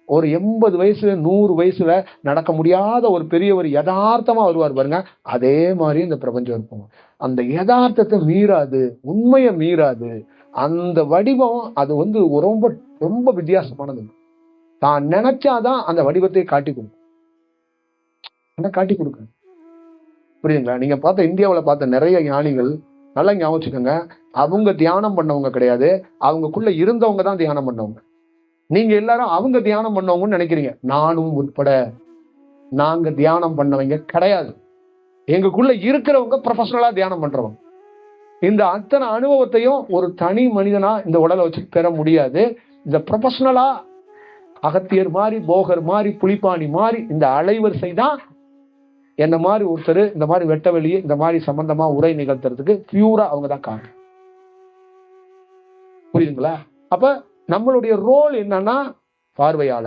ஒரு 80 வயசு 100 வயசுல நடக்க முடியாத ஒரு பெரியவர் யதார்த்தமா வருவார் பாருங்க, அதே மாதிரி இந்த பிரபஞ்சம் இருக்கும். அந்த யதார்த்தத்தை மீறாது, உண்மையை மீறாது. அந்த வடிவம் அது ரொம்ப ரொம்ப வித்தியாசமானது. தான் நினைச்சாதான் அந்த வடிவத்தை காட்டி கொடுக்கும். காட்டி கொடுக்க புரியுதுங்களா? நீங்க பார்த்த இந்தியாவுல பார்த்த நிறைய ஞானிகள் நல்லா ஞாபகம் வச்சுக்கோங்க, அவங்க தியானம் பண்ணவங்க கிடையாது, அவங்களுக்குள்ள இருந்தவங்க தான் தியானம் பண்ணவங்க. நீங்க எல்லாரும் அவங்க தியானம் பண்ணவங்கன்னு நினைக்கிறீங்க, நானும் உட்பட. நாங்க தியானம் பண்ணவங்க கிடையாது. எங்களுக்குள்ள இருக்கிறவங்க ப்ரொஃபஷனலா தியானம் பண்றவங்க. இந்த அத்தனை அனுபவத்தையும் ஒரு தனி மனிதனா இந்த உடலை வச்சு பெற முடியாது. இந்த ப்ரொஃபஷனலா அகத்தியர் மாதிரி, போகர் மாதிரி, புலிப்பாணி மாதிரி இந்த அலைவரிசை தான் என்ன மாதிரி ஒருத்தர் இந்த மாதிரி வெட்ட வெளியே இந்த மாதிரி சம்பந்தமா உரை நிகழ்த்துறதுக்கு பியூரா அவங்க தான் காரணம். புரியுதுங்களா? அப்ப நம்மளுடைய ரோல் என்னன்னா பார்வையாளர்.